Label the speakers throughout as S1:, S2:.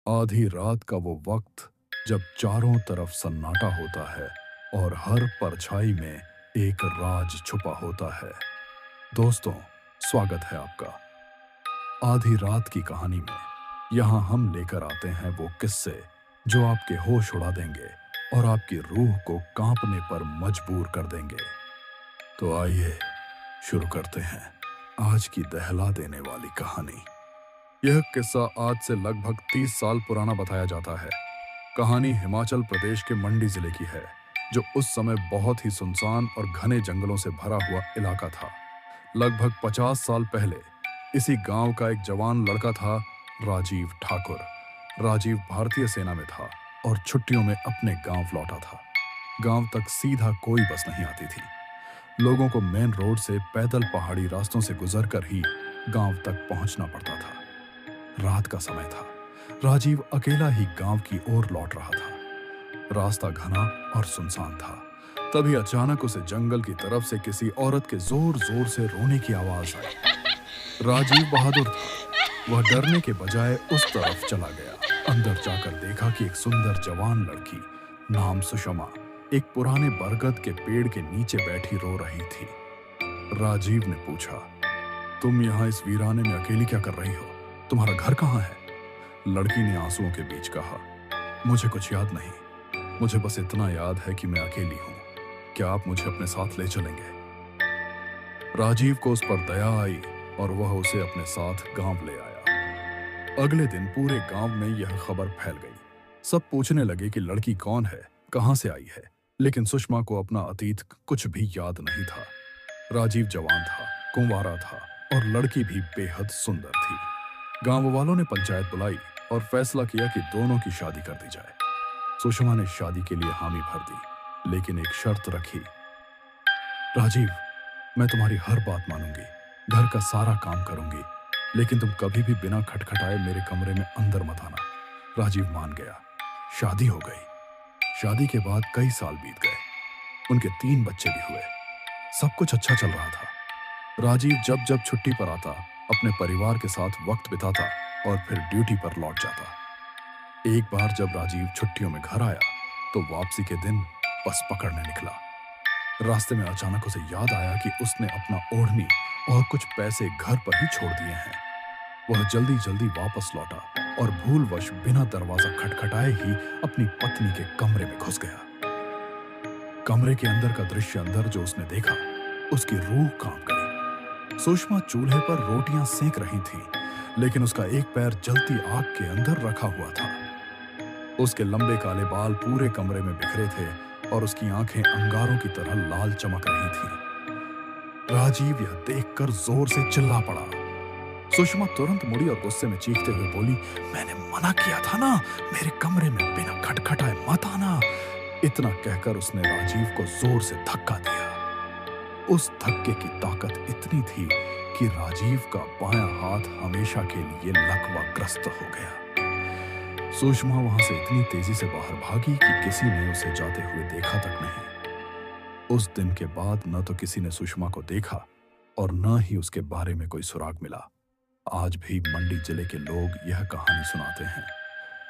S1: आधी रात का वो वक्त जब चारों तरफ सन्नाटा होता है और हर परछाई में एक राज छुपा होता है। दोस्तों, स्वागत है आपका आधी रात की कहानी में। यहाँ हम लेकर आते हैं वो किस्से जो आपके होश उड़ा देंगे और आपकी रूह को कांपने पर मजबूर कर देंगे। तो आइए शुरू करते हैं आज की दहला देने वाली कहानी। यह किस्सा आज से लगभग 30 साल पुराना बताया जाता है। कहानी हिमाचल प्रदेश के मंडी जिले की है, जो उस समय बहुत ही सुनसान और घने जंगलों से भरा हुआ इलाका था। लगभग 50 साल पहले इसी गांव का एक जवान लड़का था, राजीव ठाकुर। राजीव भारतीय सेना में था और छुट्टियों में अपने गांव लौटा था। गांव तक सीधा कोई बस नहीं आती थी। लोगों को मेन रोड से पैदल पहाड़ी रास्तों से गुजरकर ही गांव तक पहुंचना पड़ता था। रात का समय था। राजीव अकेला ही गांव की ओर लौट रहा था। रास्ता घना और सुनसान था। तभी अचानक उसे जंगल की तरफ से किसी औरत के जोर जोर से रोने की आवाज आई। राजीव बहादुर था। वह डरने के बजाय उस तरफ चला गया। अंदर जाकर देखा कि एक सुंदर जवान लड़की, नाम सुषमा, एक पुराने बरगद के पेड़ के नीचे बैठी रो रही थी। राजीव ने पूछा, तुम यहाँ इस वीराने में अकेली क्या कर रही हो? तुम्हारा घर कहाँ है? लड़की ने आंसुओं के बीच कहा, मुझे कुछ याद नहीं। मुझे बस इतना याद है कि मैं अकेली हूँ। क्या आप मुझे अपने साथ ले चलेंगे? राजीव को उस पर दया आई और वह उसे अपने साथ गांव ले आया। अगले दिन पूरे गांव में यह खबर फैल गई। सब पूछने लगे कि लड़की कौन है, कहां से आई है। लेकिन सुषमा को अपना अतीत कुछ भी याद नहीं था। राजीव जवान था, कुंवारा था और लड़की भी बेहद सुंदर थी। गांव वालों ने पंचायत बुलाई और फैसला किया कि दोनों की शादी कर दी जाए। सुषमा ने शादी के लिए हामी भर दी, लेकिन एक शर्त रखी। राजीव, मैं तुम्हारी हर बात मानूंगी, घर का सारा काम करूंगी, लेकिन तुम कभी भी बिना खटखटाए मेरे कमरे में अंदर मत आना। राजीव मान गया। शादी हो गई। शादी के बाद कई साल बीत गए। उनके 3 बच्चे भी हुए। सब कुछ अच्छा चल रहा था। राजीव जब जब छुट्टी पर आता, अपने परिवार के साथ वक्त बिताता और फिर ड्यूटी पर लौट जाता। एक बार जब राजीव छुट्टियों में घर आया तो वापसी के दिन बस पकड़ने निकला। रास्ते में अचानक उसे याद आया कि उसने अपना ओढ़नी और कुछ पैसे घर पर ही छोड़ दिए हैं। वह जल्दी जल्दी वापस लौटा और भूलवश बिना दरवाजा खटखटाए ही अपनी पत्नी के कमरे में घुस गया। कमरे के अंदर का दृश्य अंदर जो उसने देखा, उसकी रूह कांप गई। सुषमा चूल्हे पर रोटियां सेंक रही थी, लेकिन उसका एक पैर जलती आग के अंदर रखा हुआ था। उसके लंबे काले बाल पूरे कमरे में बिखरे थे और उसकी आंखें अंगारों की तरह लाल चमक रही थीं। राजीव यह देखकर जोर से चिल्ला पड़ा। सुषमा तुरंत मुड़ी और गुस्से में चीखते हुए बोली, मैंने मना किया था ना, मेरे कमरे में बिना खटखटाए मत आना। इतना कहकर उसने राजीव को जोर से धक्का दिया। उस धक्के की ताकत इतनी थी कि राजीव का बायां हाथ हमेशा के लिए लकवाग्रस्त हो गया। सुषमा वहां से इतनी तेजी से बाहर भागी कि किसी ने उसे जाते हुए देखा तक नहीं। उस दिन के बाद न तो किसी ने सुषमा को देखा और न ही उसके बारे में कोई सुराग मिला। आज भी मंडी जिले के लोग यह कहानी सुनाते हैं।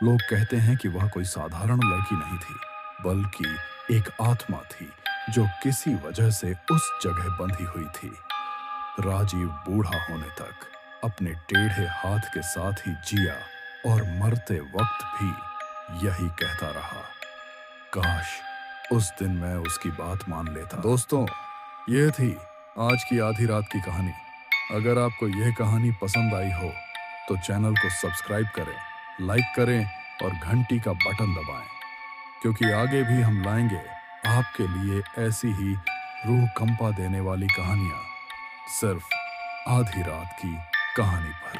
S1: लोग कहते हैं कि वह कोई साधारण लड़की नहीं थी, बल्कि एक आत्मा थी जो किसी वजह से उस जगह बंधी हुई थी। राजीव बूढ़ा होने तक अपने टेढ़े हाथ के साथ ही जिया और मरते वक्त भी यही कहता रहा, काश उस दिन मैं उसकी बात मान लेता। दोस्तों, यह थी आज की आधी रात की कहानी। अगर आपको यह कहानी पसंद आई हो तो चैनल को सब्सक्राइब करें, लाइक करें और घंटी का बटन दबाएं, क्योंकि आगे भी हम लाएंगे आपके लिए ऐसी ही रूह कंपा देने वाली कहानियां, सिर्फ आधी रात की कहानी पर।